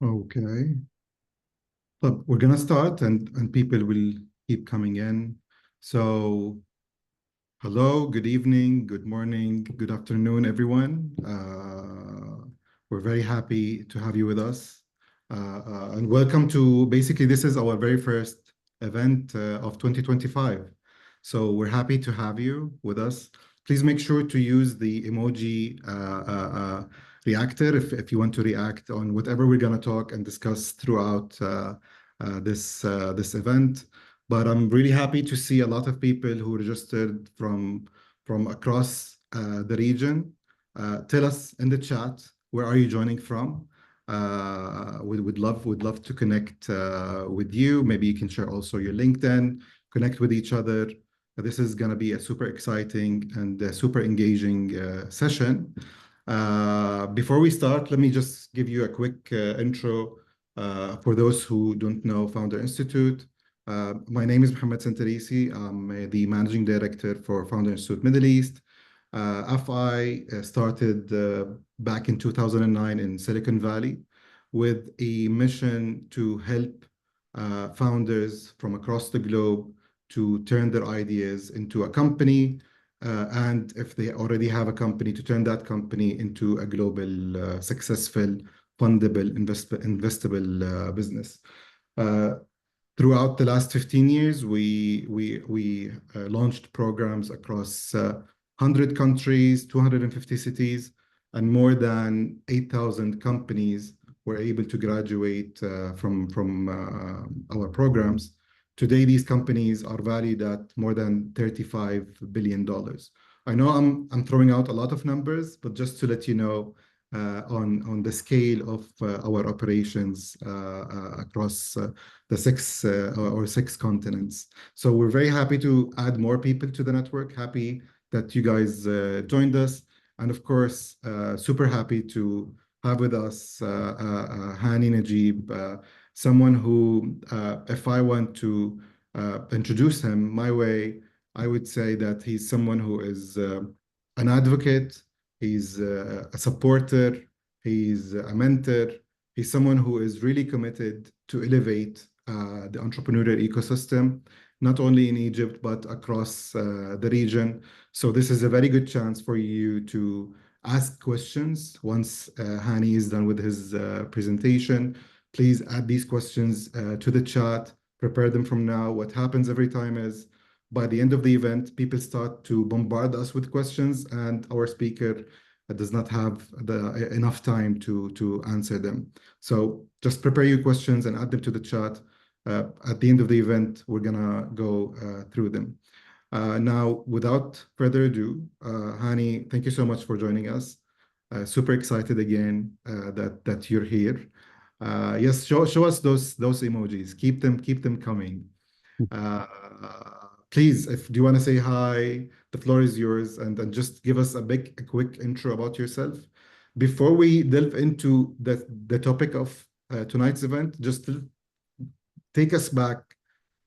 Okay. But we're gonna start and people will keep coming in. So hello, good evening, good morning, good afternoon, everyone. We're very happy to have you with us. And welcome to basically this is our very first event of 2025. So we're happy to have you with us. Please make sure to use the emoji reactor if you want to react on whatever we're going to talk and discuss throughout this event. But I'm really happy to see a lot of people who registered from across the region. Tell us in the chat, where are you joining from? We'd love to connect with you. Maybe you can share also your LinkedIn, connect with each other. This is going to be a super exciting and super engaging session. Before we start, let me just give you a quick intro for those who don't know Founder Institute. My name is Mohammed Santarisi. I'm the managing director for Founder Institute Middle East. FI started back in 2009 in Silicon Valley with a mission to help founders from across the globe to turn their ideas into a company, and if they already have a company, to turn that company into a global, successful, fundable, investable business. Uh, Throughout the last 15 years, we launched programs across 100 countries, 250 cities, and more than 8,000 companies were able to graduate from our programs. Today, these companies are valued at more than $35 billion. I know I'm throwing out a lot of numbers, but just to let you know on the scale of our operations across the six continents. So we're very happy to add more people to the network. Happy that you guys joined us, and of course, super happy to have with us Hani Naguib, someone who, if I want to introduce him my way, I would say that he's someone who is an advocate, he's a supporter, he's a mentor, he's someone who is really committed to elevate the entrepreneurial ecosystem, not only in Egypt, but across the region. So this is a very good chance for you to ask questions once Hani is done with his presentation. Please add these questions to the chat, prepare them from now. What happens every time is by the end of the event, people start to bombard us with questions, and our speaker does not have enough time to answer them. So just prepare your questions and add them to the chat. At the end of the event, we're gonna go through them. Now, without further ado, Hani, thank you so much for joining us. Super excited again that you're here. Yes, show us those emojis. Keep them coming. Uh, Please, if do you want to say hi, the floor is yours, and just give us a quick intro about yourself. Before we delve into the topic of tonight's event, just take us back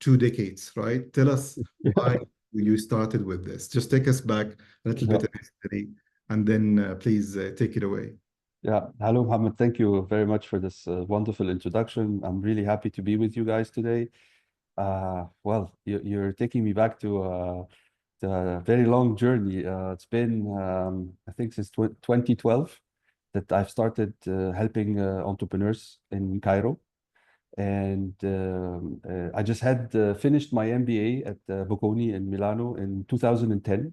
2 decades, right? Tell us why you started with this. Just take us back a little Yeah, bit of history, and then please take it away. yeah. Hello, Mohammed. Thank you very much for this wonderful introduction. I'm really happy to be with you guys today. Well, you're taking me back to the very long journey. It's been, I think, since 2012 that I've started helping entrepreneurs in Cairo. And I just had finished my MBA at Bocconi in Milano in 2010.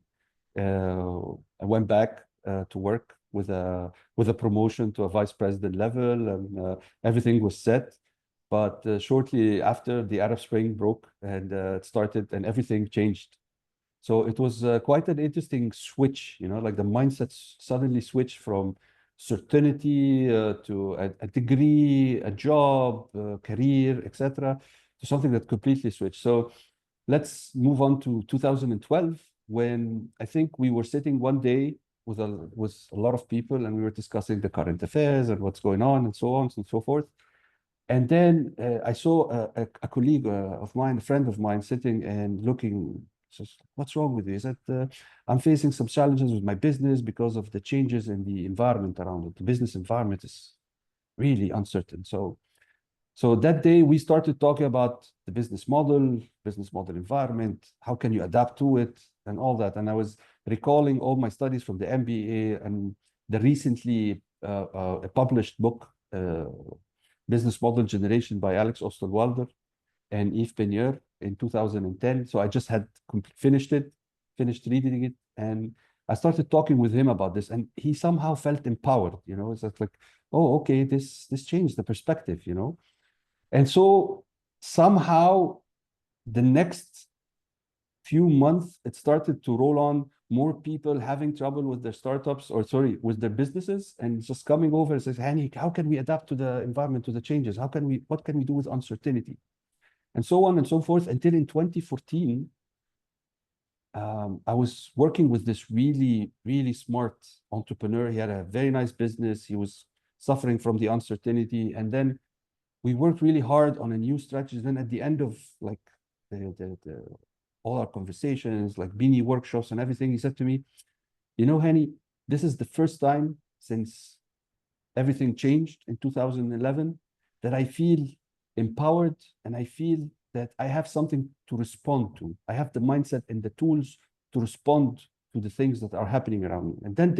I went back to work with a promotion to a vice president level, and everything was set. But shortly after, the Arab Spring broke, and it started, and everything changed. So it was quite an interesting switch, like the mindset suddenly switched from certainty to a degree, a job, career, etc., to something that completely switched. So let's move on to 2012, when I think we were sitting one day with a lot of people, and we were discussing the current affairs and what's going on and so on and so forth. And then I saw a colleague of mine, a friend of mine, sitting and looking. Says, "What's wrong with you?" He said, "I'm facing some challenges with my business because of the changes in the environment around it. The business environment is really uncertain. So that day we started talking about the business model environment, how can you adapt to it and all that. And I was recalling all my studies from the MBA and the recently published book, Business Model Generation by Alex Osterwalder and Yves Peigneur in 2010. So I just had finished reading it, and I started talking with him about this, and he somehow felt empowered, it's like, oh, okay, this changed the perspective, And so somehow the next few months, it started to roll on, more people having trouble with their startups, or sorry, with their businesses, and just coming over and says, Hani, how can we adapt to the environment, to the changes? What can we do with uncertainty? And so on and so forth, until in 2014, I was working with this really, really smart entrepreneur. He had a very nice business. He was suffering from the uncertainty. And then we worked really hard on a new strategy. Then at the end of like all our conversations, like Beanie workshops and everything, he said to me, Hani, this is the first time since everything changed in 2011 that I feel empowered, and I feel that I have something to respond to. I have the mindset and the tools to respond to the things that are happening around me. And then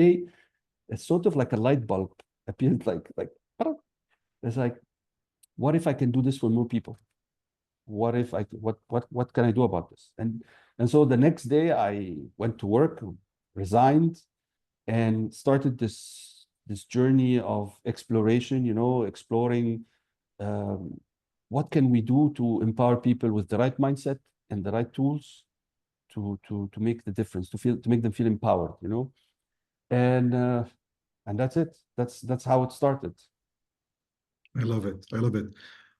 it's sort of like a light bulb appeared, like it's like, what if I can do this for more people? What if what can I do about this? And so the next day I went to work, resigned, and started this journey of exploration, exploring what can we do to empower people with the right mindset and the right tools to make the difference, to make them feel empowered, and that's it. That's how it started. I love it. I love it.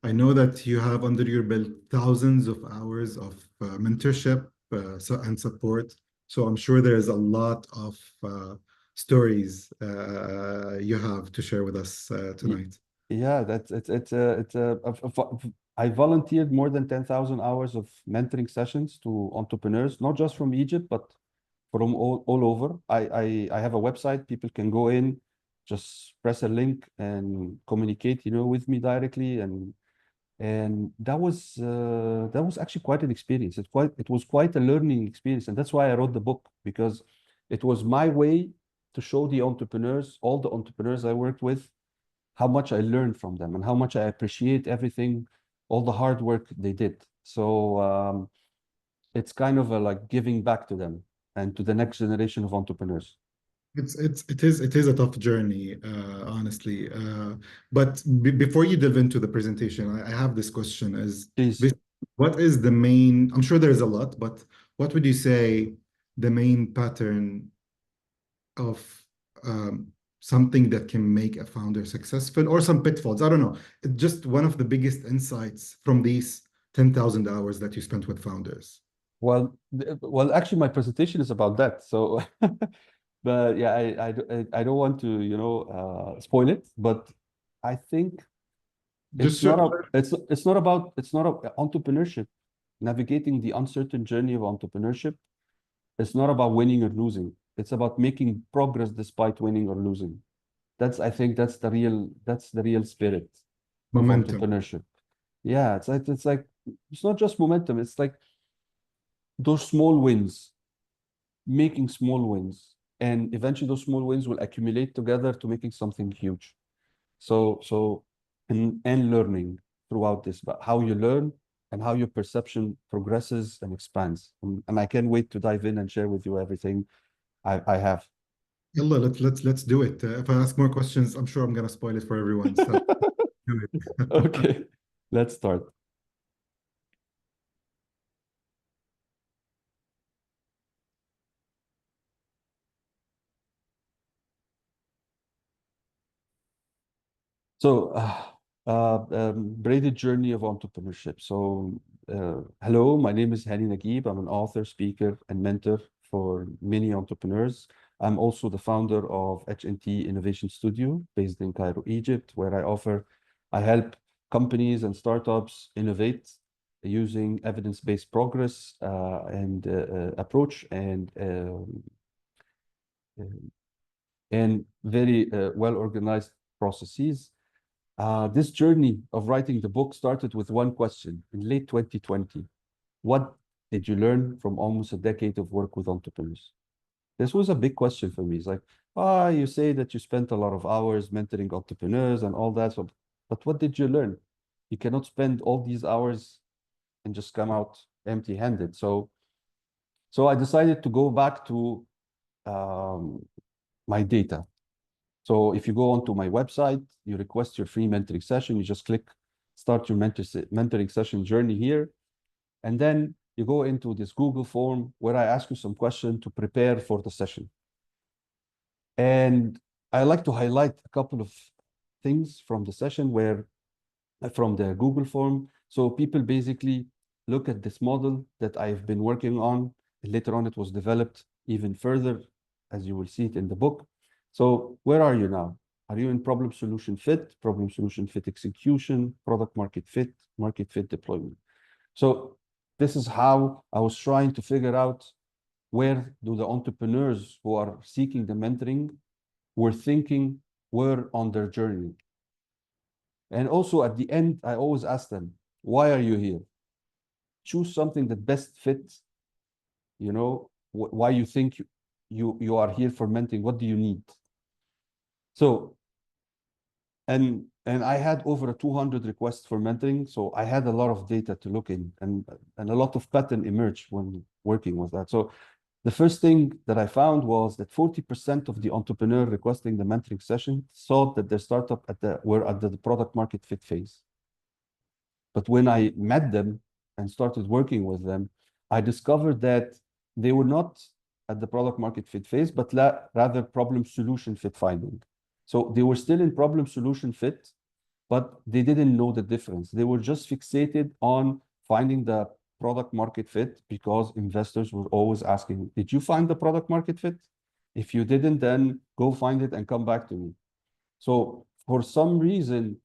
I know that you have under your belt thousands of hours of mentorship and support. So I'm sure there's a lot of stories you have to share with us tonight. Yeah, I volunteered more than 10,000 hours of mentoring sessions to entrepreneurs, not just from Egypt, but from all over. I have a website. People can go in, just press a link and communicate, with me directly. And that was actually quite an experience. It was quite a learning experience. And that's why I wrote the book, because it was my way to show the entrepreneurs, all the entrepreneurs I worked with, how much I learned from them and how much I appreciate everything, all the hard work they did. So it's kind of like giving back to them and to the next generation of entrepreneurs. It is a tough journey, honestly. But before you delve into the presentation, I have this question: Please. what is the main? I'm sure there's a lot, but what would you say the main pattern of something that can make a founder successful, or some pitfalls? I don't know. Just one of the biggest insights from these 10,000 hours that you spent with founders. Well, actually, my presentation is about that. So, but yeah, I don't want to, spoil it. But I think Just it's not entrepreneurship. Navigating the uncertain journey of entrepreneurship. It's not about winning or losing. It's about making progress despite winning or losing. I think that's the real spirit of momentum. entrepreneurship. Yeah, it's like it's not just momentum. It's like those small wins, making small wins, and eventually those small wins will accumulate together to making something huge. And learning throughout this, but how you learn and how your perception progresses and expands. And I can't wait to dive in and share with you everything I have. Yalla, let's do it. If I ask more questions, I'm sure I'm gonna spoil it for everyone. So do it. Okay, let's start. So, braided journey of entrepreneurship. So, hello, my name is Hani Naguib. I'm an author, speaker, and mentor for many entrepreneurs. I'm also the founder of HNT Innovation Studio based in Cairo, Egypt, where I help companies and startups innovate using evidence-based progress and approach and very well-organized processes. This journey of writing the book started with one question in late 2020. What did you learn from almost a decade of work with entrepreneurs? This was a big question for me. It's like, you say that you spent a lot of hours mentoring entrepreneurs and all that, but what did you learn? You cannot spend all these hours and just come out empty-handed. So I decided to go back to my data. So if you go onto my website, you request your free mentoring session, you just click start your mentoring session journey here. And then you go into this Google form where I ask you some questions to prepare for the session. And I like to highlight a couple of things from the session from the Google form. So people basically look at this model that I've been working on. Later on, it was developed even further, as you will see it in the book. So where are you now? Are you in problem solution fit execution, product market fit deployment? So this is how I was trying to figure out where do the entrepreneurs who are seeking the mentoring were on their journey. And also at the end, I always ask them, why are you here? Choose something that best fits, why you think you are here for mentoring. What do you need? So, and I had over 200 requests for mentoring. So I had a lot of data to look in and a lot of pattern emerged when working with that. So the first thing that I found was that 40% of the entrepreneur requesting the mentoring session thought that their startup were at the product market fit phase. But when I met them and started working with them, I discovered that they were not at the product market fit phase, but rather problem solution fit finding. So they were still in problem solution fit, but they didn't know the difference. They were just fixated on finding the product market fit because investors were always asking, did you find the product market fit? If you didn't, then go find it and come back to me. So for some reason,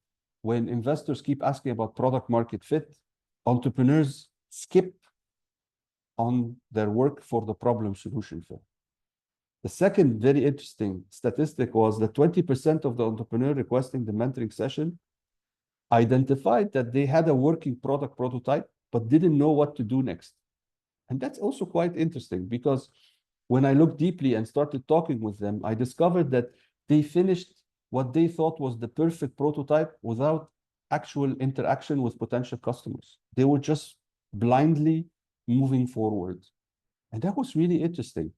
when investors keep asking about product market fit, entrepreneurs skip on their work for the problem solution fit. The second very interesting statistic was that 20% of the entrepreneur requesting the mentoring session identified that they had a working product prototype, but didn't know what to do next. And that's also quite interesting because when I looked deeply and started talking with them, I discovered that they finished what they thought was the perfect prototype without actual interaction with potential customers. They were just blindly moving forward. And that was really interesting.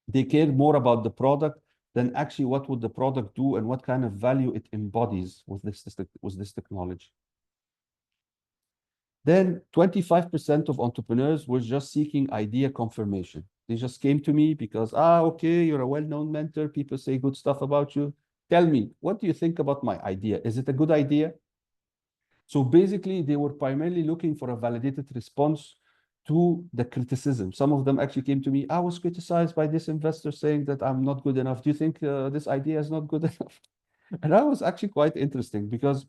They cared more about the product than actually what would the product do and what kind of value it embodies with this technology. Then 25% of entrepreneurs were just seeking idea confirmation. They just came to me because, okay, you're a well-known mentor. People say good stuff about you. Tell me, what do you think about my idea? Is it a good idea? So basically, they were primarily looking for a validated response to the criticism. Some of them actually came to me, I was criticized by this investor saying that I'm not good enough. Do you think this idea is not good enough? And that was actually quite interesting because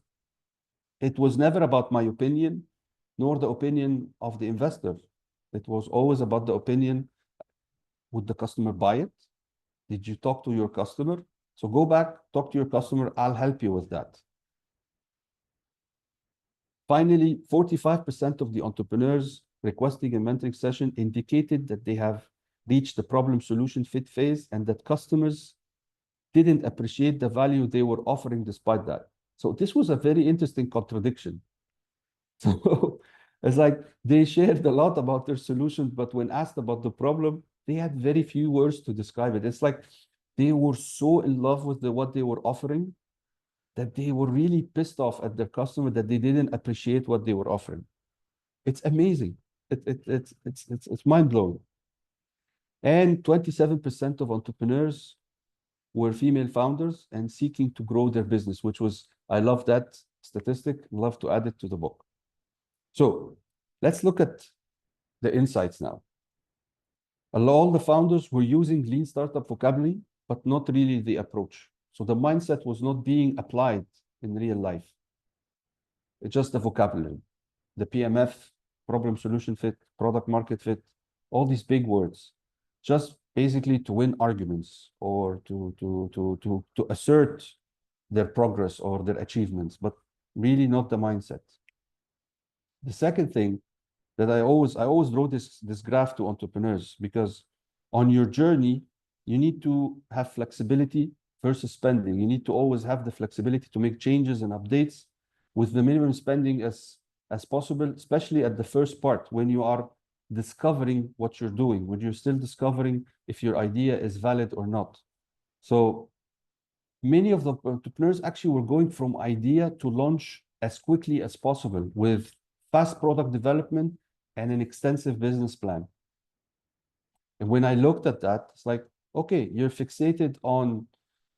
it was never about my opinion, nor the opinion of the investor. It was always about the opinion, would the customer buy it? Did you talk to your customer? So go back, talk to your customer, I'll help you with that. Finally, 45% of the entrepreneurs requesting a mentoring session indicated that they have reached the problem solution fit phase and that customers didn't appreciate the value they were offering despite that. So this was a very interesting contradiction. So it's like they shared a lot about their solutions, but when asked about the problem, they had very few words to describe it. It's like they were so in love with what they were offering that they were really pissed off at their customer that they didn't appreciate what they were offering. It's amazing. It's mind-blowing. And 27% of entrepreneurs were female founders and seeking to grow their business, which was, I love that statistic, love to add it to the book. So let's look at the insights now. All the founders were using lean startup vocabulary, but not really the approach. So the mindset was not being applied in real life. It's just the vocabulary, the PMF, problem solution fit, product market fit, all these big words, just basically to win arguments or to assert their progress or their achievements, but really not the mindset. The second thing that I always draw this graph to entrepreneurs, because on your journey, you need to have flexibility versus spending. You need to always have the flexibility to make changes and updates with the minimum spending as possible, especially at the first part when you are discovering what you're doing, when you're still discovering if your idea is valid or not. So many of the entrepreneurs actually were going from idea to launch as quickly as possible with fast product development and an extensive business plan. And when I looked at that, it's like, okay, you're fixated on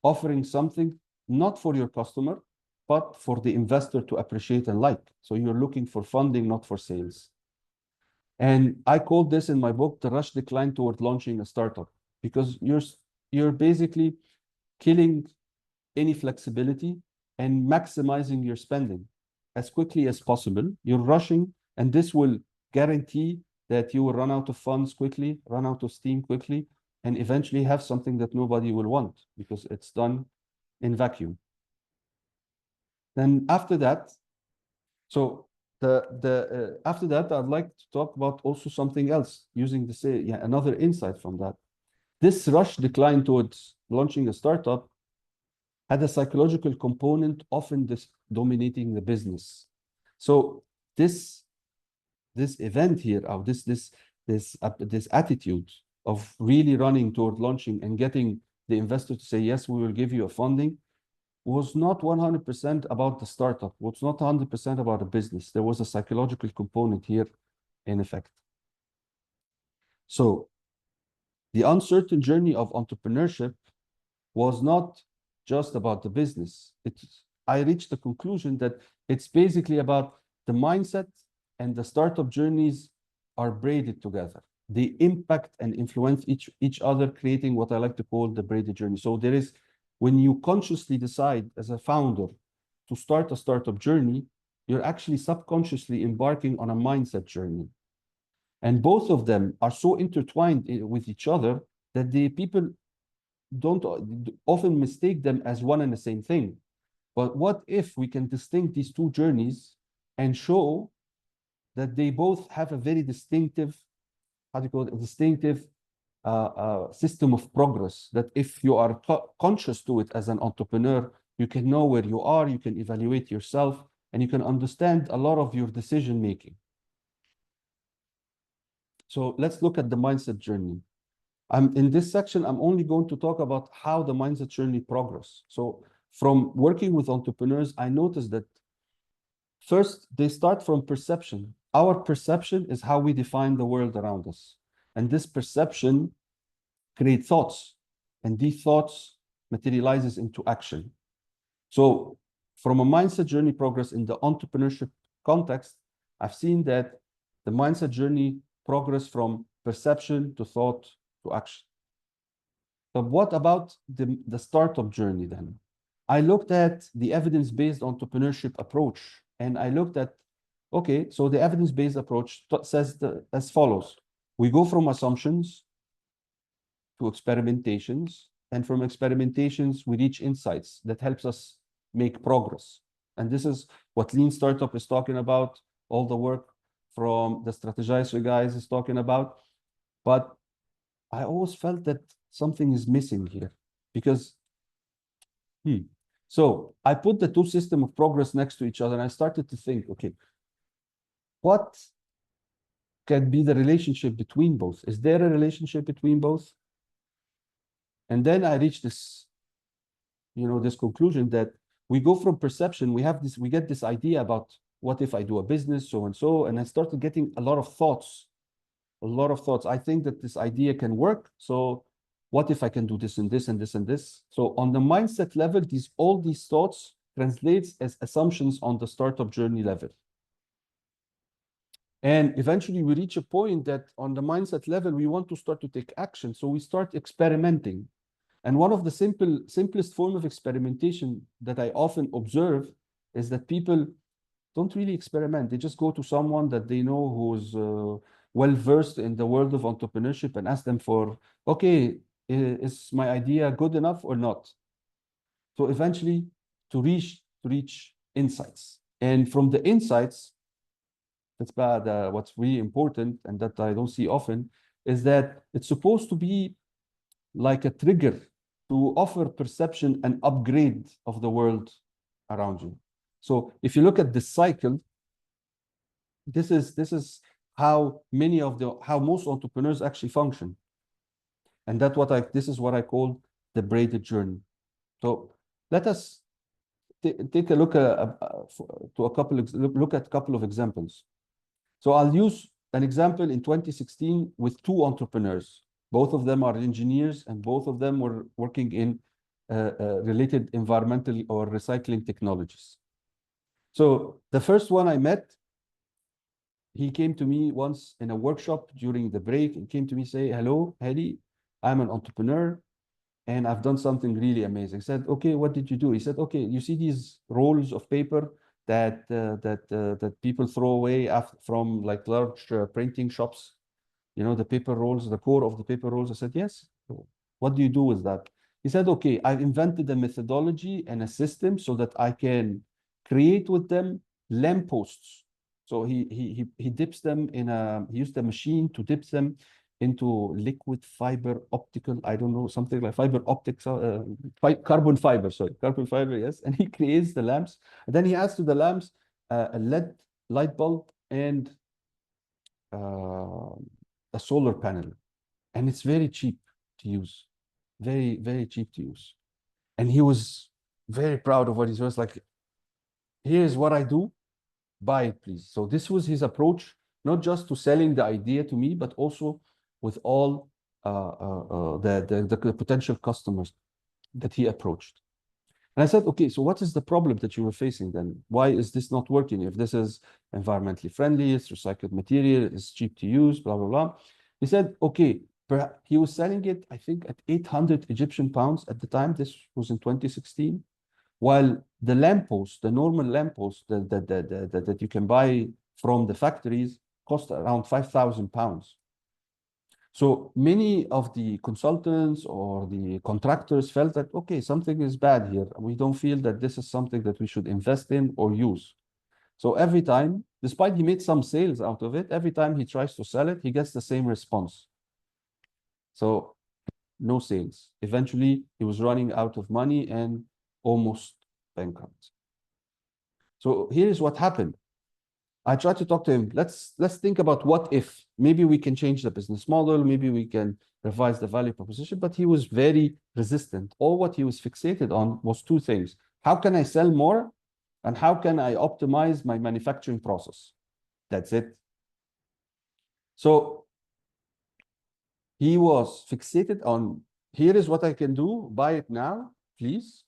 offering something not for your customer, but for the investor to appreciate and like. So you're looking for funding, not for sales. And I called this in my book, the rush decline toward launching a startup, because you're basically killing any flexibility and maximizing your spending as quickly as possible. You're rushing, and this will guarantee that you will run out of funds quickly, run out of steam quickly, and eventually have something that nobody will want because it's done in vacuum. Then after that, so after that, I'd like to talk about also something else using another insight from that. This rush decline towards launching a startup had a psychological component, often dominating the business. So this event here, or this attitude of really running toward launching and getting the investor to say, yes, we will give you a funding, was not 100% about the startup, was not 100% about the business. There was a psychological component here in effect. So the uncertain journey of entrepreneurship was not just about the business. I reached the conclusion that it's basically about the mindset, and the startup journeys are braided together. They impact and influence each other, creating what I like to call the braided journey. So there is, when you consciously decide as a founder to start a startup journey, you're actually subconsciously embarking on a mindset journey. And both of them are so intertwined with each other that the people don't often mistake them as one and the same thing. But what if we can distinguish these two journeys and show that they both have a very distinctive, how do you call it, a distinctive system of progress, that if you are conscious to it as an entrepreneur, you can know where you are, you can evaluate yourself, and you can understand a lot of your decision making. So let's look at the mindset journey. In this section, I'm only going to talk about how the mindset journey progress. So from working with entrepreneurs, I noticed that first, they start from perception. Our perception is how we define the world around us. And this perception creates thoughts, and these thoughts materializes into action. So from a mindset journey progress in the entrepreneurship context, I've seen that the mindset journey progress from perception to thought to action. But what about the startup journey then? I looked at the evidence-based entrepreneurship approach, and I looked at, okay, so the evidence-based approach says as follows. We go from assumptions to experimentations, and from experimentations, we reach insights that helps us make progress. And this is what Lean Startup is talking about, all the work from the Strategizer guys is talking about. But I always felt that something is missing here, because so I put the two systems of progress next to each other, and I started to think, okay, what can be the relationship between both? Is there a relationship between both? And then I reached this, this conclusion that we go from perception, we get this idea about what if I do a business, so and so, and I started getting a lot of thoughts. I think that this idea can work. So what if I can do this and this and this and this? So on the mindset level, all these thoughts translates as assumptions on the startup journey level. And eventually we reach a point that on the mindset level, we want to start to take action. So we start experimenting. And one of the simplest form of experimentation that I often observe is that people don't really experiment. They just go to someone that they know who's well-versed in the world of entrepreneurship and ask them for, okay, is my idea good enough or not? So eventually to reach insights. And from the insights, that's bad. What's really important, and that I don't see often, is that it's supposed to be like a trigger to offer perception and upgrade of the world around you. So if you look at this cycle, this is how most entrepreneurs actually function. And this is what I call the braided journey. So let us take a look at a couple of examples. So I'll use an example in 2016 with two entrepreneurs. Both of them are engineers, and both of them were working in related environmental or recycling technologies. So the first one I met, he came to me once in a workshop during the break and came to me say, "Hello, Hedy, I'm an entrepreneur and I've done something really amazing." I said, "Okay, what did you do?" He said, "Okay, you see these rolls of paper that people throw away from like large printing shops, you know, the paper rolls, the core of the paper rolls." I said, "Yes." "What do you do with that?" He said, "Okay, I've invented a methodology and a system so that I can create with them lampposts." So he dips them he used a machine to dip them into liquid fiber optical, I don't know, something like fiber optics, carbon fiber, yes. And he creates the lamps. And then he adds to the lamps a LED light bulb and a solar panel. And it's very cheap to use, very, very cheap to use. And he was very proud of what he was like, "Here's what I do, buy it, please." So this was his approach, not just to selling the idea to me, but also with all the potential customers that he approached. And I said, "Okay, so what is the problem that you were facing then? Why is this not working? If this is environmentally friendly, it's recycled material, it's cheap to use, blah, blah, blah." He said, "Okay," he was selling it, I think, at 800 Egyptian pounds at the time. This was in 2016. While the lamppost, the normal lamppost that you can buy from the factories cost around 5,000 pounds. So many of the consultants or the contractors felt that, okay, something is bad here. We don't feel that this is something that we should invest in or use. So every time, despite he made some sales out of it, every time he tries to sell it, he gets the same response. So no sales. Eventually, he was running out of money and almost bankrupt. So here's what happened. I tried to talk to him. Let's think about what if. Maybe we can change the business model. Maybe we can revise the value proposition. But he was very resistant. All what he was fixated on was two things. How can I sell more? And how can I optimize my manufacturing process? That's it. So he was fixated on, here is what I can do. Buy it now, please.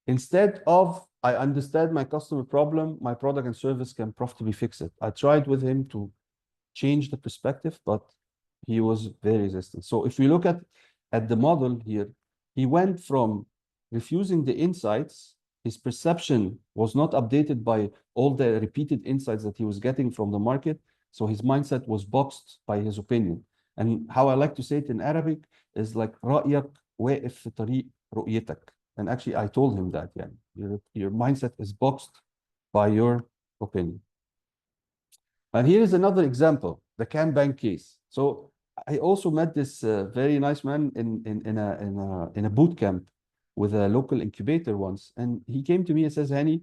Instead of, I understand my customer problem, my product and service can profitably fix it. I tried with him to change the perspective, but he was very resistant. So if we look at the model here, he went from refusing the insights. His perception was not updated by all the repeated insights that he was getting from the market. So his mindset was boxed by his opinion. And how I like to say it in Arabic is like رأيك واقف في طريق رؤيتك. And actually, I told him that, yeah, your mindset is boxed by your opinion. And here is another example, the Can Bank case. So I also met this very nice man in a boot camp with a local incubator once. And he came to me and says, "Hani,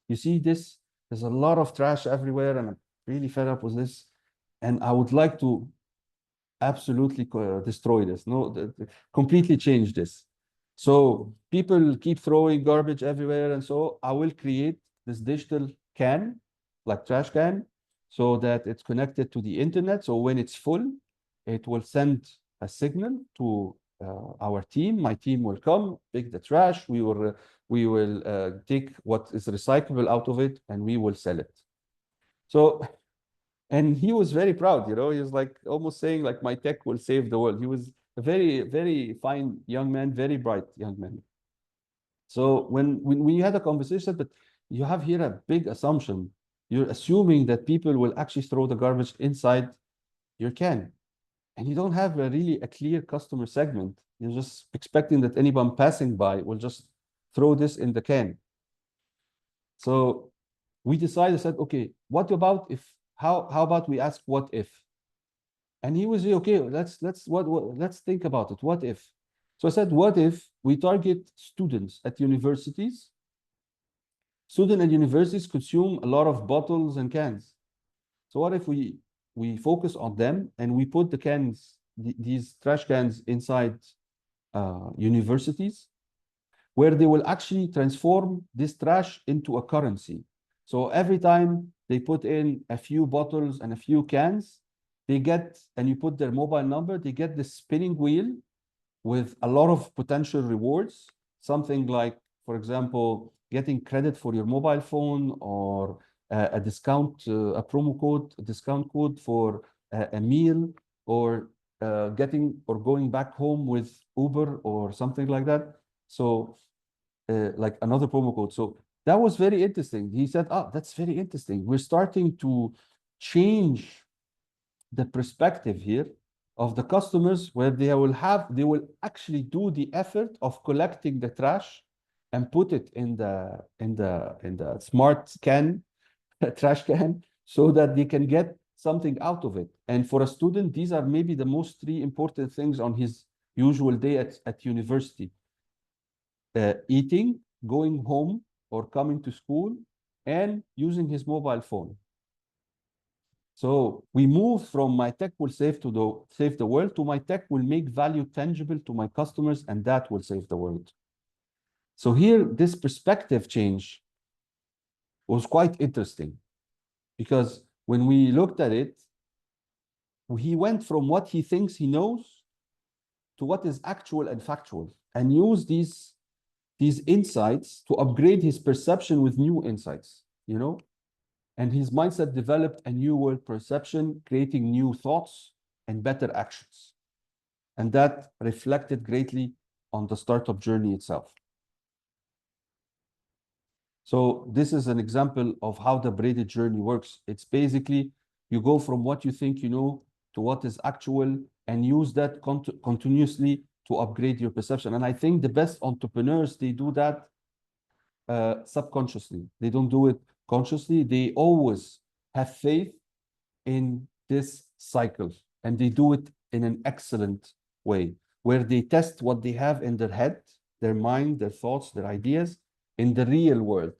you see this? There's a lot of trash everywhere, and I'm really fed up with this. And I would like to absolutely destroy this, completely change this. So people keep throwing garbage everywhere, and so I will create this digital can, like trash can, so that it's connected to the internet. So when it's full, it will send a signal to our team. My team will come, pick the trash. We will take what is recyclable out of it, and we will sell it." So, and he was very proud, he was like almost saying like, "My tech will save the world." He was a very, very fine young man, very bright young man. So when you had a conversation, but you have here a big assumption. You're assuming that people will actually throw the garbage inside your can. And you don't have a clear customer segment. You're just expecting that anyone passing by will just throw this in the can. So we decided, said, okay, what about if, how about we ask what if? And he was okay, let's think about it. What if? So I said, what if we target students at universities? Students at universities consume a lot of bottles and cans. So what if we focus on them and we put the cans, these trash cans inside universities, where they will actually transform this trash into a currency. So every time they put in a few bottles and a few cans, they get, and you put their mobile number, they get this spinning wheel with a lot of potential rewards, something like, for example, getting credit for your mobile phone, or a discount, a promo code, a discount code for a meal, or getting or going back home with Uber or something like that. So like another promo code. So that was very interesting. He said, oh, that's very interesting. We're starting to change the perspective here of the customers, where they will actually do the effort of collecting the trash and put it in the smart can, trash can, so that they can get something out of it. And for a student, these are maybe the most three important things on his usual day at university: eating, going home or coming to school, and using his mobile phone. So we move from my tech will save the world to my tech will make value tangible to my customers, and that will save the world. So here, this perspective change was quite interesting, because when we looked at it, he went from what he thinks he knows to what is actual and factual, and use these insights to upgrade his perception with new insights, and his mindset developed a new world perception, creating new thoughts and better actions. And that reflected greatly on the startup journey itself. So this is an example of how the braided journey works. It's basically, you go from what you think you know to what is actual, and use that continuously to upgrade your perception. And I think the best entrepreneurs, they do that subconsciously. They don't do it consciously. They always have faith in this cycle, and they do it in an excellent way, where they test what they have in their head, their mind, their thoughts, their ideas, in the real world,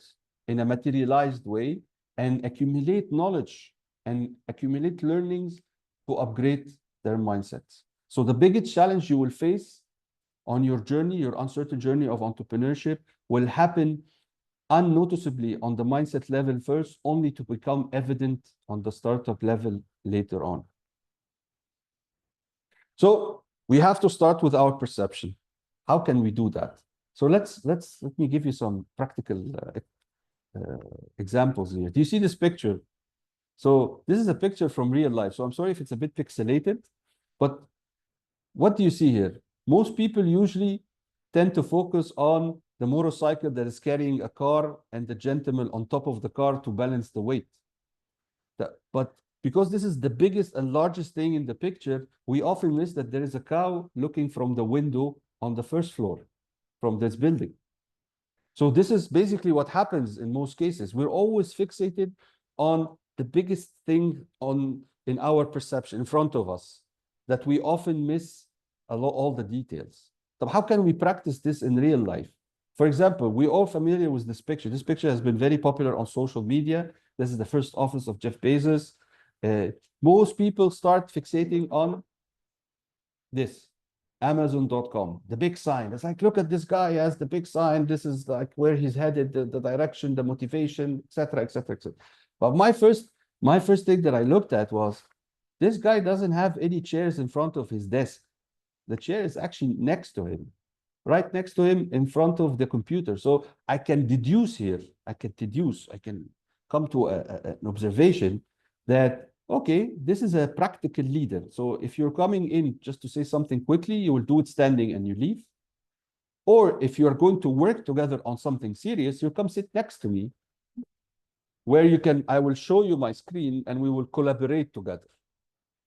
in a materialized way, and accumulate knowledge and accumulate learnings to upgrade their mindsets. So the biggest challenge you will face on your journey, your uncertain journey of entrepreneurship, will happen unnoticeably on the mindset level first, only to become evident on the startup level later on. So we have to start with our perception. How can we do that? So let me give you some practical examples here. Do you see this picture? So this is a picture from real life. So I'm sorry if it's a bit pixelated, but what do you see here? Most people usually tend to focus on the motorcycle that is carrying a car and the gentleman on top of the car to balance the weight. But because this is the biggest and largest thing in the picture, we often miss that there is a cow looking from the window on the first floor from this building. So this is basically what happens in most cases. We're always fixated on the biggest thing in our perception in front of us, that we often miss all the details. So how can we practice this in real life? For example, we're all familiar with this picture. This picture has been very popular on social media. This is the first office of Jeff Bezos. Most people start fixating on this, Amazon.com, the big sign. It's like, look at this guy, he has the big sign. This is like where he's headed, the direction, the motivation, etc., etc., etc. But my first thing that I looked at was, this guy doesn't have any chairs in front of his desk. The chair is actually next to him, right next to him in front of the computer. So I can deduce here, I can come to an observation that, okay, this is a practical leader. So if you're coming in just to say something quickly, you will do it standing and you leave. Or if you're going to work together on something serious, you come sit next to me, where I will show you my screen and we will collaborate together.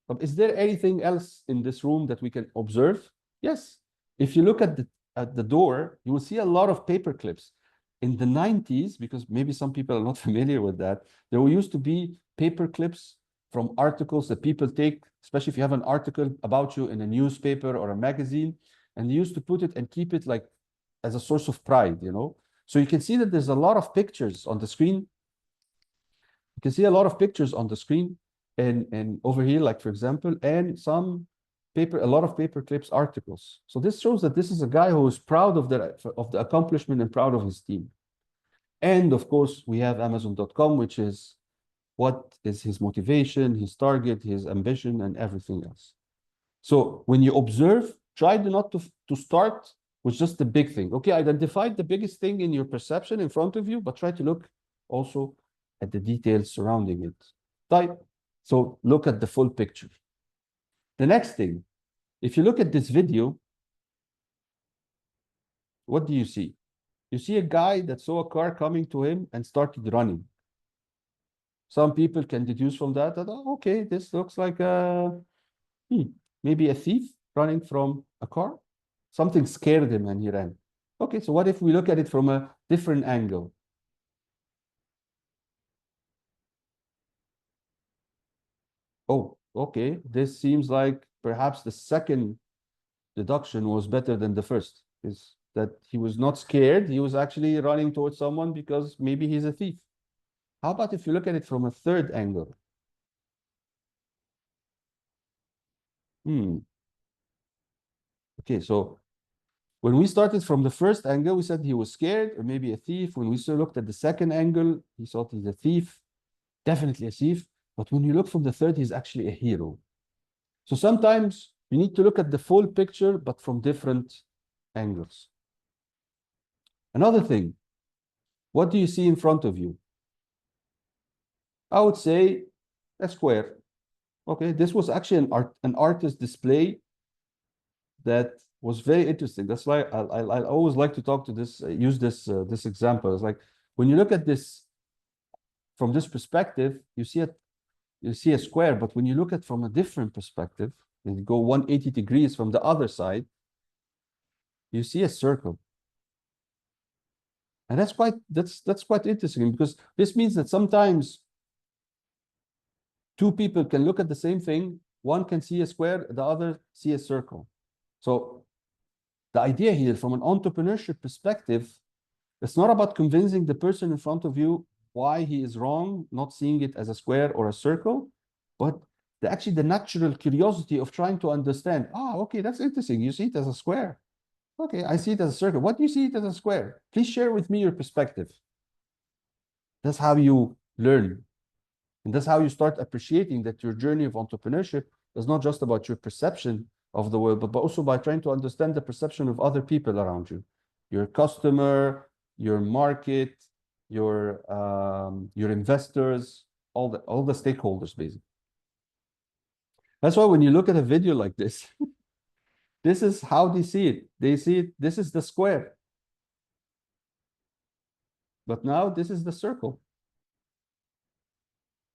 But is there anything else in this room that we can observe? Yes. If you look at the door, you will see a lot of paper clips. in the 90s, because maybe some people are not familiar with that, there used to be paper clips from articles that people take, especially if you have an article about you in a newspaper or a magazine, and they used to put it and keep it like as a source of pride, you know? So you can see that there's a lot of pictures on the screen. You can see a lot of pictures on the screen and over here, like for example, and a lot of paper clips articles. So this shows that this is a guy who is proud of the accomplishment and proud of his team. And of course, we have Amazon.com, which is what is his motivation, his target, his ambition, and everything else. So when you observe, try not to start with just the big thing. Okay, identify the biggest thing in your perception in front of you, but try to look also at the details surrounding it. Right? So look at the full picture. The next thing, if you look at this video, what do you see? You see a guy that saw a car coming to him and started running. Some people can deduce from that, oh, okay, this looks like maybe a thief running from a car. Something scared him and he ran. Okay, so what if we look at it from a different angle? Oh, okay, this seems like perhaps the second deduction was better than the first, is that he was not scared, he was actually running towards someone because maybe he's a thief. How about if you look at it from a third angle? Okay, so when we started from the first angle, we said he was scared or maybe a thief. When we still looked at the second angle, he thought he's a thief, definitely a thief. But when you look from the third, he's actually a hero. So sometimes you need to look at the full picture, but from different angles. Another thing, what do you see in front of you? I would say a square. Okay, this was actually an artist display that was very interesting. That's why I always like to talk to this, use this example. It's like when you look at this from this perspective, you see a square, but when you look at from a different perspective, and you go 180 degrees from the other side, you see a circle. And that's quite interesting because this means that sometimes two people can look at the same thing, one can see a square, the other see a circle. So the idea here from an entrepreneurship perspective, it's not about convincing the person in front of you why he is wrong, not seeing it as a square or a circle, but actually the natural curiosity of trying to understand, okay, that's interesting. You see it as a square. Okay, I see it as a circle. What do you see it as a square? Please share with me your perspective. That's how you learn. And that's how you start appreciating that your journey of entrepreneurship is not just about your perception of the world, but also by trying to understand the perception of other people around you, your customer, your market, your investors, all the stakeholders, basically. That's why when you look at a video like this, this is how they see it. They see it, this is the square. But now this is the circle.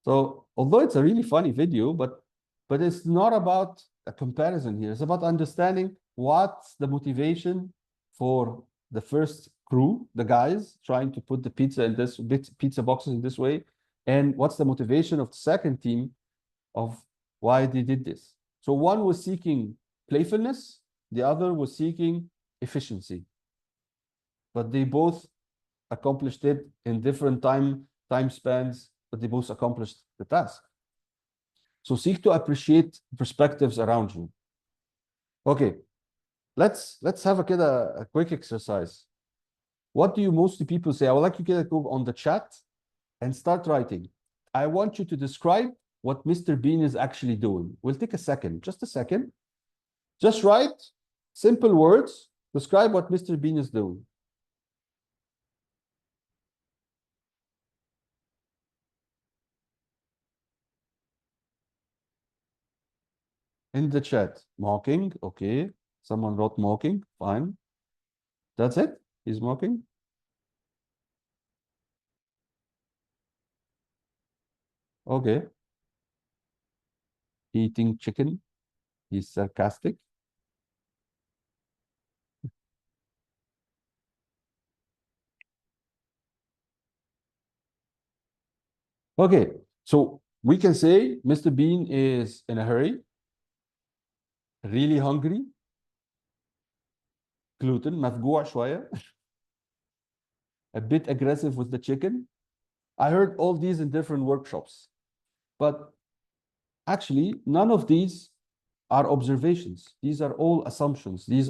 So although it's a really funny video, but it's not about a comparison here. It's about understanding what's the motivation for the first crew, the guys trying to put the pizza boxes in this way, and what's the motivation of the second team of why they did this. So one was seeking playfulness, the other was seeking efficiency, but they both accomplished it in different time spans, but they both accomplished the task. So seek to appreciate perspectives around you. Okay, let's have a quick exercise. What do you mostly people say? I would like you to go on the chat and start writing. I want you to describe what Mr. Bean is actually doing. We'll take a second, just a second. Just write simple words. Describe what Mr. Bean is doing. In the chat, mocking, okay. Someone wrote mocking, fine. That's it? He's mocking? Okay. Eating chicken, he's sarcastic. Okay, so we can say Mr. Bean is in a hurry, really hungry, gluten, مفجوع شوية, a bit aggressive with the chicken. I heard all these in different workshops, but actually none of these are observations. These are all assumptions. This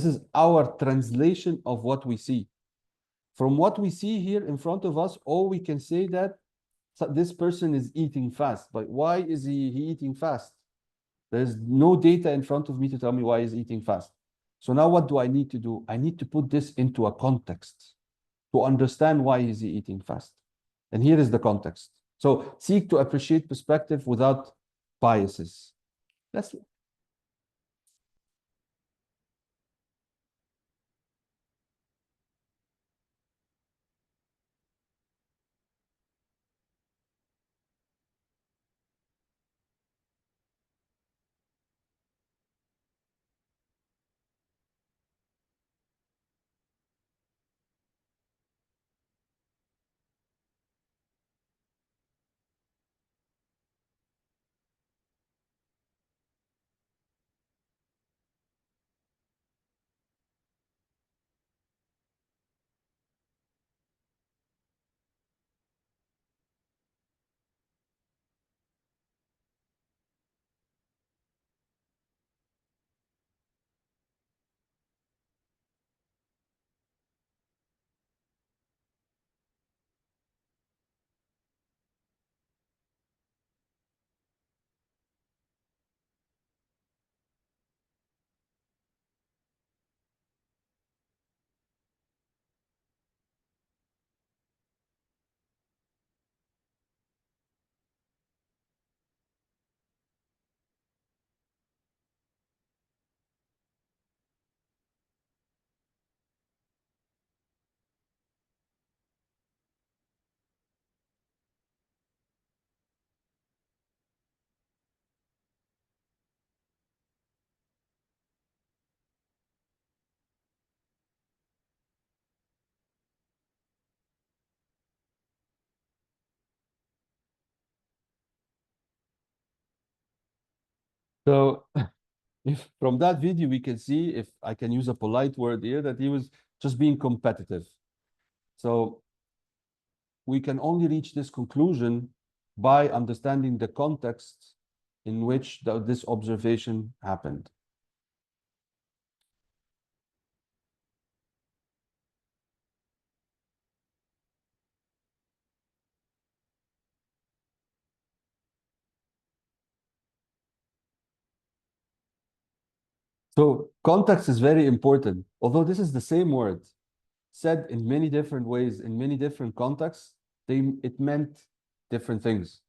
is our translation of what we see. From what we see here in front of us, all we can say that this person is eating fast. But why is he eating fast? There's no data in front of me to tell me why he's eating fast. So now what do I need to do? I need to put this into a context to understand why is he eating fast. And here is the context. So seek to appreciate perspective without biases. That's so if from that video we can see, if I can use a polite word here, that he was just being competitive. So we can only reach this conclusion by understanding the context in which this observation happened. So context is very important. Although this is the same word said in many different ways, in many different contexts, it meant different things.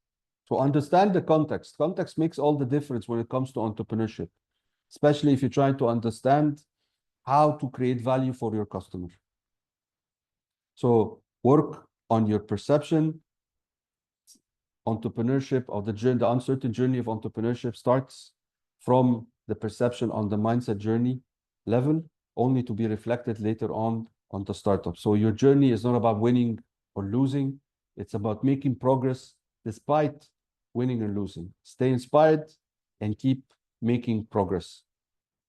So understand the context. Context makes all the difference when it comes to entrepreneurship, especially if you're trying to understand how to create value for your customer. So work on your perception. Entrepreneurship, or the uncertain journey of entrepreneurship, starts from the perception on the mindset journey level, only to be reflected later on the startup. So your journey is not about winning or losing. It's about making progress despite winning or losing. Stay inspired and keep making progress.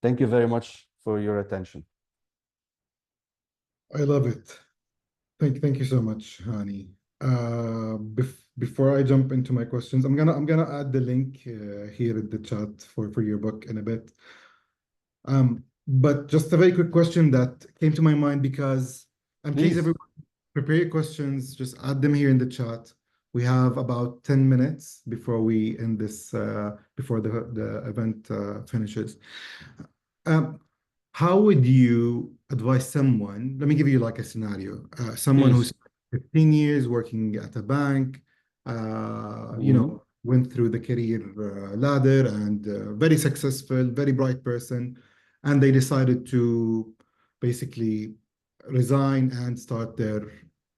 Thank you very much for your attention. I love it. Thank you so much, Hani. Before I jump into my questions, I'm gonna add the link here in the chat for your book in a bit. But just a very quick question that came to my mind, because in case Please. everyone prepare your questions, just add them here in the chat. We have about 10 minutes before we end this, before the event finishes. How would you advise someone? Let me give you like a scenario. Someone Please. who's 15 years working at a bank, went through the career ladder and very successful, very bright person, and they decided to basically resign and start their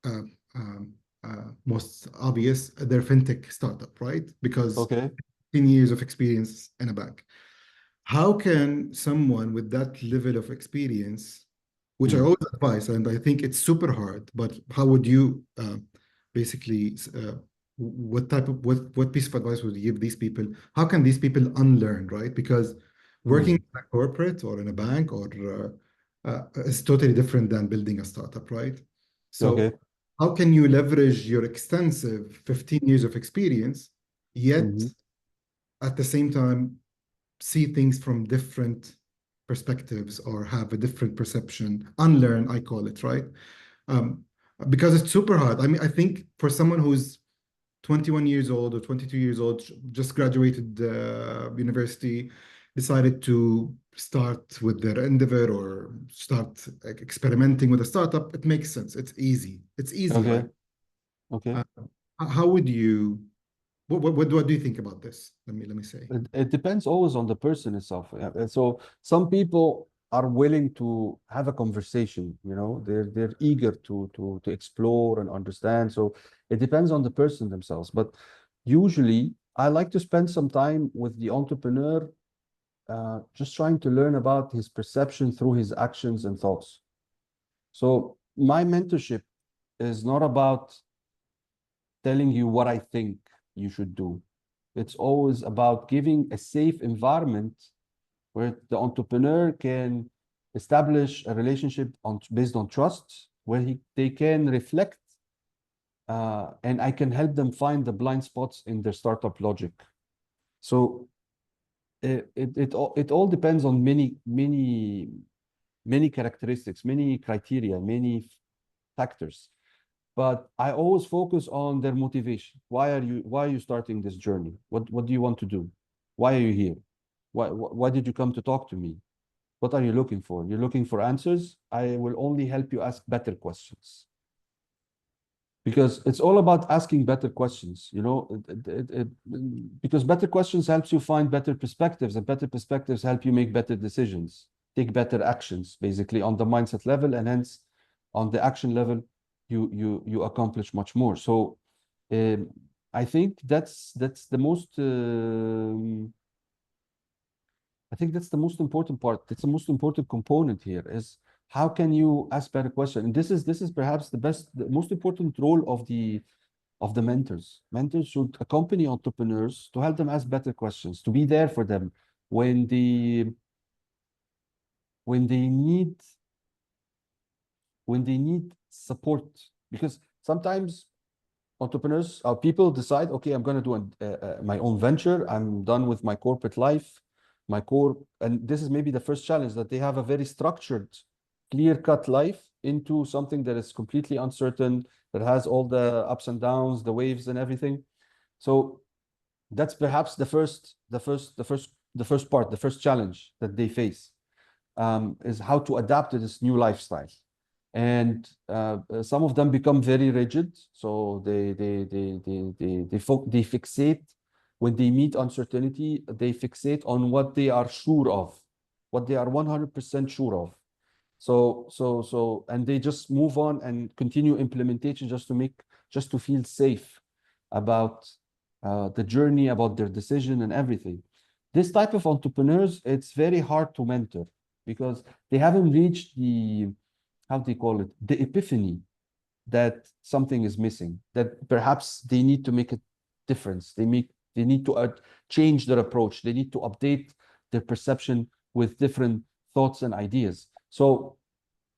uh, most obvious, their fintech startup, right? Because Okay. 15 years of experience in a bank. How can someone with that level of experience, which I always advise, and I think it's super hard, but how would you basically what piece of advice would you give these people? How can these people unlearn, right? Because working Mm, in a corporate or in a bank or is totally different than building a startup, right? So okay. how can you leverage your extensive 15 years of experience, yet Hmm. at the same time see things from different perspectives or have a different perception? Unlearn, I call it, right? Um, because it's super hard. I mean, I think for someone who's 21 years old or 22 years old, just graduated university, decided to start with their endeavor or start like, experimenting with a startup, it makes sense. It's easy. It's easy, Okay. right? Okay. Uh, how would you, what do you think about this? Let me say. It depends always on the person itself. And so some people are willing to have a conversation, you know, they're eager to explore and understand. So it depends on the person themselves. But usually I like to spend some time with the entrepreneur, just trying to learn about his perception through his actions and thoughts. So my mentorship is not about telling you what I think you should do. It's always about giving a safe environment where the entrepreneur can establish a relationship based on trust, where they can reflect, and I can help them find the blind spots in their startup logic. So it all depends on many characteristics, many criteria, many factors. But I always focus on their motivation. Why are you starting this journey? What do you want to do? Why are you here? Why did you come to talk to me? What are you looking for? You're looking for answers. I will only help you ask better questions, because it's all about asking better questions, you know, because better questions helps you find better perspectives, and better perspectives help you make better decisions, take better actions, basically on the mindset level, and hence on the action level, you accomplish much more. So um, I think that's the most I think that's the most important part. That's the most important component here is how can you ask better questions? And this is perhaps the most important role of the mentors. Mentors should accompany entrepreneurs to help them ask better questions, to be there for them when when they need when they need support. Because sometimes entrepreneurs or people decide, okay, I'm going to do my own venture. I'm done with my corporate life, my core. And this is maybe the first challenge, that they have a very structured, clear-cut life into something that is completely uncertain, that has all the ups and downs, the waves and everything. So that's perhaps the first challenge that they face, is how to adapt to this new lifestyle. And some of them become very rigid, so they fixate when they meet uncertainty. They fixate on what they are sure of, what they are 100% sure of. And they just move on and continue implementation just to feel safe about the journey, about their decision and everything. This type of entrepreneurs, it's very hard to mentor, because they haven't reached the, how do you call it, the epiphany that something is missing, that perhaps they need to make a difference. They need to change their approach. They need to update their perception with different thoughts and ideas. So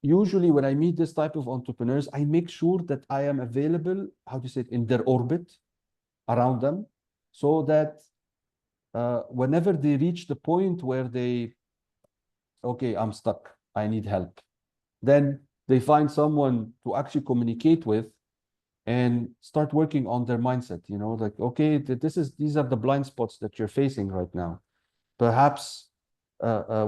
usually when I meet this type of entrepreneurs, I make sure that I am available, how do you say it, in their orbit around them, so that whenever they reach the point where okay, I'm stuck, I need help, then they find someone to actually communicate with and start working on their mindset, you know, like, okay, these are the blind spots that you're facing right now. Perhaps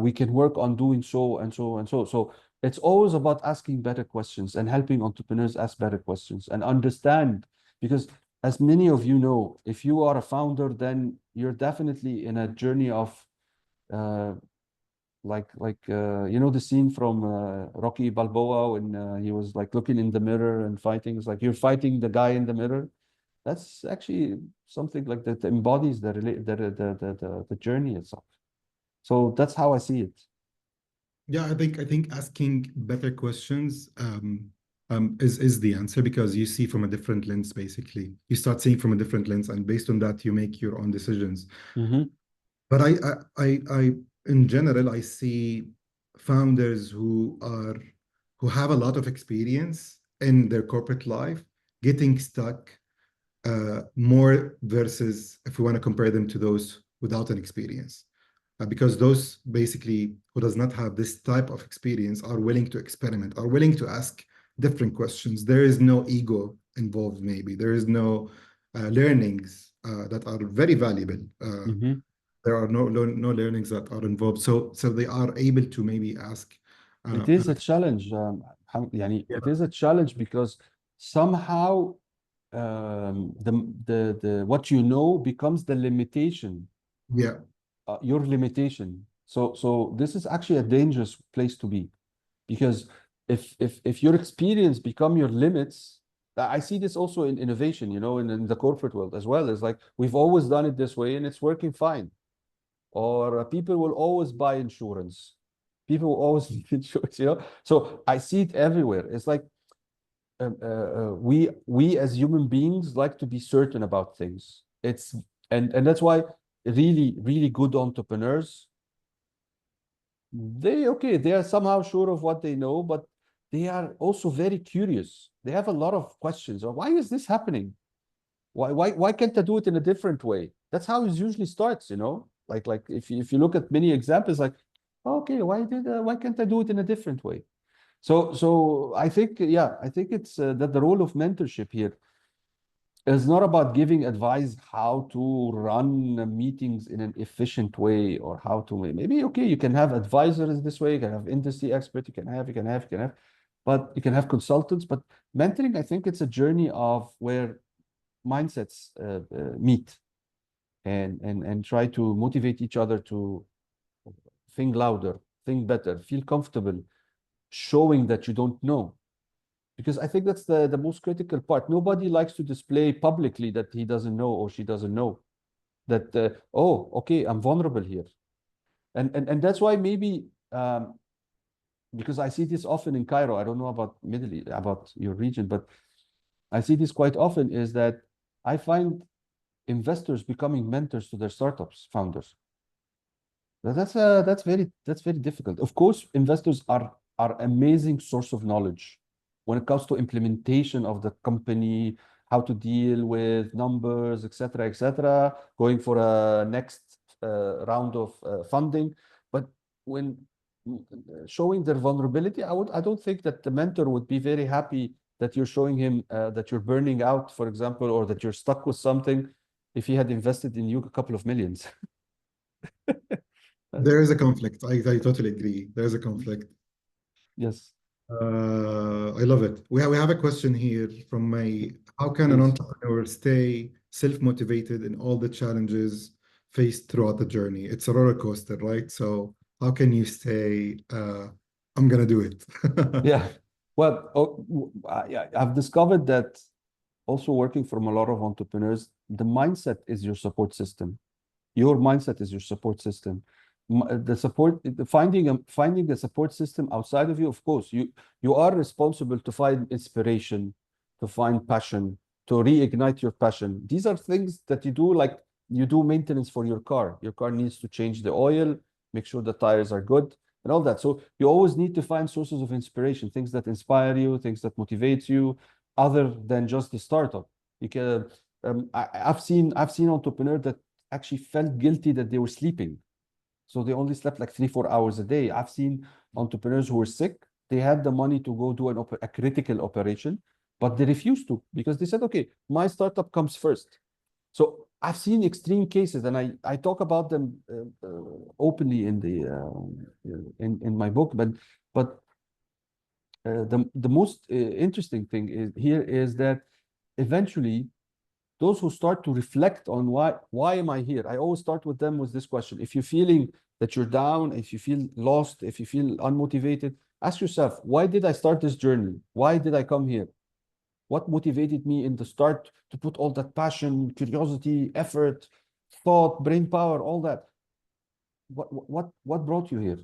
we can work on doing so and so and so. So it's always about asking better questions and helping entrepreneurs ask better questions and understand. Because as many of you know, if you are a founder, then you're definitely in a journey of uh, you know, the scene from Rocky Balboa when he was like looking in the mirror and fighting. It's like you're fighting the guy in the mirror. That's actually something like that embodies the journey itself. So that's how I see it. Yeah, I think asking better questions. is the answer, because you see from a different lens, basically. You start seeing from a different lens, and based on that, you make your own decisions. Mm-hmm. But in general, I see founders who have a lot of experience in their corporate life getting stuck more, versus if we want to compare them to those without an experience. Because those basically who does not have this type of experience are willing to experiment, are willing to ask different questions. There is no ego involved, maybe. There is no learnings that are very valuable. Mm-hmm. There are no learnings that are involved. So they are able to maybe ask. It is a challenge. يعني Yeah, it is a challenge because somehow the what you know becomes the limitation, yeah. your limitation. So this is actually a dangerous place to be, because if your experience become your limits, I see this also in innovation, you know, in the corporate world as well. It's like we've always done it this way and it's working fine. Or people will always buy insurance. People will always need insurance, you know. So I see it everywhere. It's like we as human beings like to be certain about things. It's and that's why really good entrepreneurs, they are somehow sure of what they know, but they are also very curious. They have a lot of questions. Or why is this happening? Why can't I do it in a different way? That's how it usually starts, you know. Like if you look at many examples, like, okay, why can't I do it in a different way? So I think, yeah, I think it's that the role of mentorship here is not about giving advice how to run meetings in an efficient way, or how to maybe, okay, you can have advisors this way, you can have industry experts, but you can have consultants. But mentoring, I think it's a journey of where mindsets meet and try to motivate each other to think louder, think better, feel comfortable showing that you don't know. Because I think that's the most critical part. Nobody likes to display publicly that he doesn't know or she doesn't know. That, oh, okay, I'm vulnerable here. And that's why maybe, because I see this often in Cairo, I don't know about Middle East, about your region, but I see this quite often, is that I find investors becoming mentors to their startups founders. That's very difficult. Of course, investors are amazing source of knowledge when it comes to implementation of the company, how to deal with numbers, etc., going for a next round of funding. But when showing their vulnerability, I don't think that the mentor would be very happy that you're showing him that you're burning out, for example, or that you're stuck with something, if he had invested in you a couple of millions. There is a conflict. I totally agree. There's a conflict. Yes, I love it. We have a question here from May. How can an please. entrepreneur stay self-motivated in all the challenges faced throughout the journey? It's a roller coaster, right? So how can you stay, I'm gonna do it? Yeah. Well, I've discovered that also working from a lot of entrepreneurs, the mindset is your support system. Your mindset is your support system. The support, finding a support system outside of you, of course, you are responsible to find inspiration, to find passion, to reignite your passion. These are things that you do, like you do maintenance for your car. Your car needs to change the oil, make sure the tires are good, and all that. So you always need to find sources of inspiration, things that inspire you, things that motivate you, other than just the startup. You can, I've seen entrepreneurs that actually felt guilty that they were sleeping. So they only slept like 3-4 hours a day. I've seen entrepreneurs who were sick. They had the money to go do a critical operation, but they refused to, because they said, okay, my startup comes first. So I've seen extreme cases, and I talk about them openly in the in my book. But the most interesting thing is that eventually those who start to reflect on why am I here? I always start with them with this question. If you're feeling that you're down, if you feel lost, if you feel unmotivated, ask yourself, why did I start this journey? Why did I come here? What motivated me in the start to put all that passion, curiosity, effort, thought, brain power, all that? What brought you here?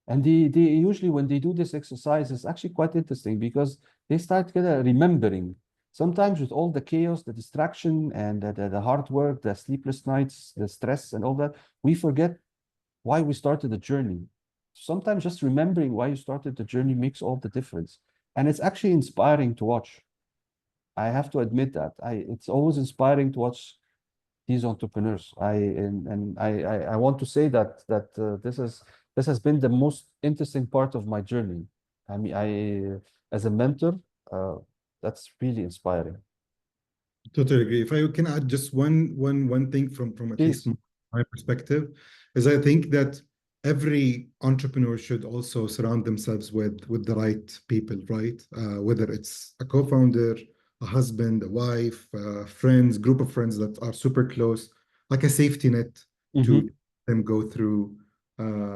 And they usually, when they do this exercise, it's actually quite interesting, because they start remembering. Sometimes with all the chaos, the distraction, and the hard work, the sleepless nights, the stress, and all that, we forget why we started the journey. Sometimes just remembering why you started the journey makes all the difference. And it's actually inspiring to watch. I have to admit that. It's always inspiring to watch these entrepreneurs. I want to say that this has been the most interesting part of my journey. I mean, I as a mentor, uh, that's really inspiring. Totally agree. If I can add just one thing from at least Please. my perspective, is I think that every entrepreneur should also surround themselves with the right people, right? Whether it's a co-founder, a husband, a wife, friends, group of friends that are super close, like a safety net to Hmm. them go through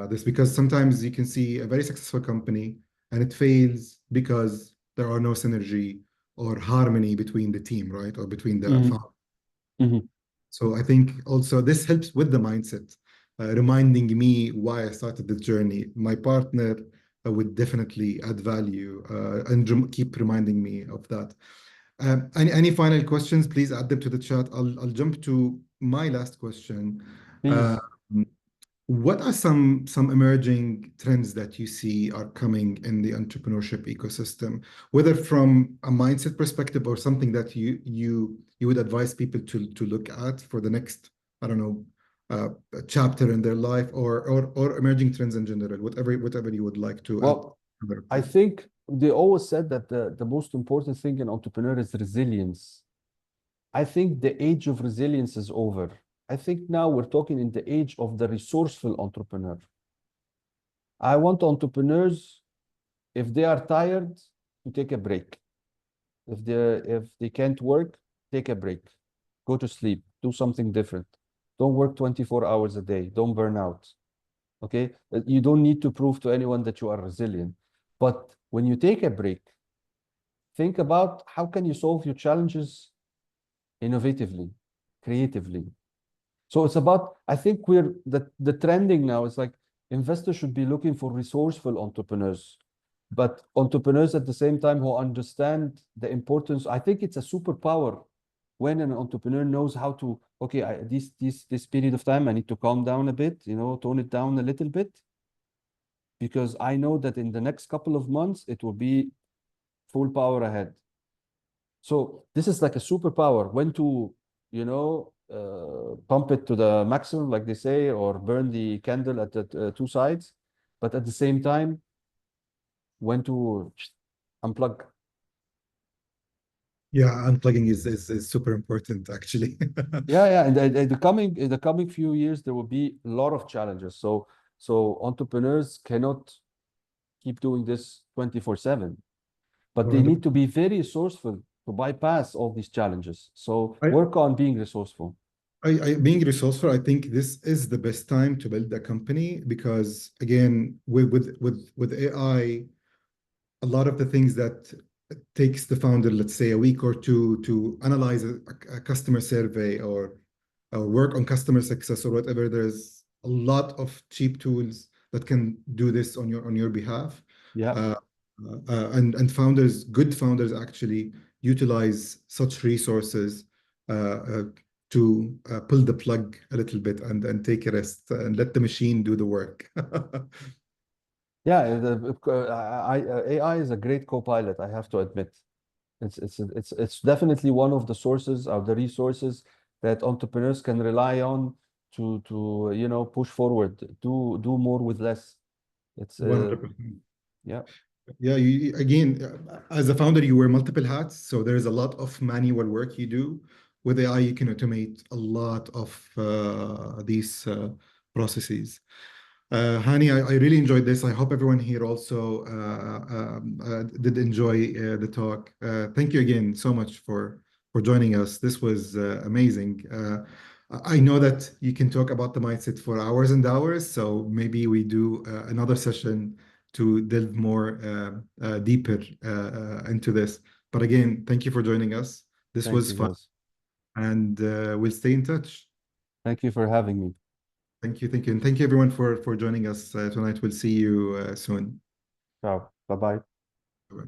this. Because sometimes you can see a very successful company and it fails because there are no synergy or harmony between the team, right? Or between the Hmm. founder. Hmm. So I think also this helps with the mindset, reminding me why I started the journey. My partner would definitely add value and keep reminding me of that. Any final questions, please add them to the chat. I'll jump to my last question. Uh, Please. what are some emerging trends that you see are coming in the entrepreneurship ecosystem, whether from a mindset perspective or something that you would advise people to look at for the next, I don't know, chapter in their life, or emerging trends in general, whatever you would like to add. Well, I think they always said that the most important thing in entrepreneur is resilience. I think the age of resilience is over. I think now we're talking in the age of the resourceful entrepreneur. I want entrepreneurs, if they are tired, to take a break. If they can't work, take a break. Go to sleep. Do something different. Don't work 24 hours a day. Don't burn out. Okay? You don't need to prove to anyone that you are resilient. But when you take a break, think about how can you solve your challenges innovatively, creatively. So it's about, I think the trending now is like investors should be looking for resourceful entrepreneurs, but entrepreneurs at the same time who understand the importance. I think it's a superpower when an entrepreneur knows how to, okay, this period of time, I need to calm down a bit, tone it down a little bit, because I know that in the next couple of months, it will be full power ahead. So this is like a superpower, when to, pump it to the maximum, like they say, or burn the candle at the two sides, but at the same time, when to unplug. Yeah, unplugging is super important actually. Yeah, yeah. And in the coming few years, there will be a lot of challenges. So entrepreneurs cannot keep doing this 24/7, but they need 100%. to be very resourceful to bypass all these challenges. So I, work on being resourceful. being resourceful, I think this is the best time to build a company because again, with AI, a lot of the things that takes the founder, let's say, a week or two to analyze a customer survey or work on customer success or whatever, there's a lot of cheap tools that can do this on your behalf. Yeah. Uh, and good founders actually utilize such resources uh, uh, to pull the plug a little bit and take a rest and let the machine do the work. Yeah, AI is a great co-pilot, I have to admit. It's definitely one of the sources or the resources that entrepreneurs can rely on to push forward, do more with less. It's 100%. yeah. Yeah, again, as a founder, you wear multiple hats, so there is a lot of manual work you do. With AI, you can automate a lot of these processes. Hani, I really enjoyed this. I hope everyone here also did enjoy the talk. Thank you again so much for joining us. This was amazing. I know that you can talk about the mindset for hours and hours, so maybe we do another session to delve more deeper into this. But again, thank you for joining us. This Thank was you, fun, guys. and we'll stay in touch. Thank you for having me. Thank you, and thank you everyone for joining us tonight. We'll see you soon. Ciao. Bye-bye. Bye.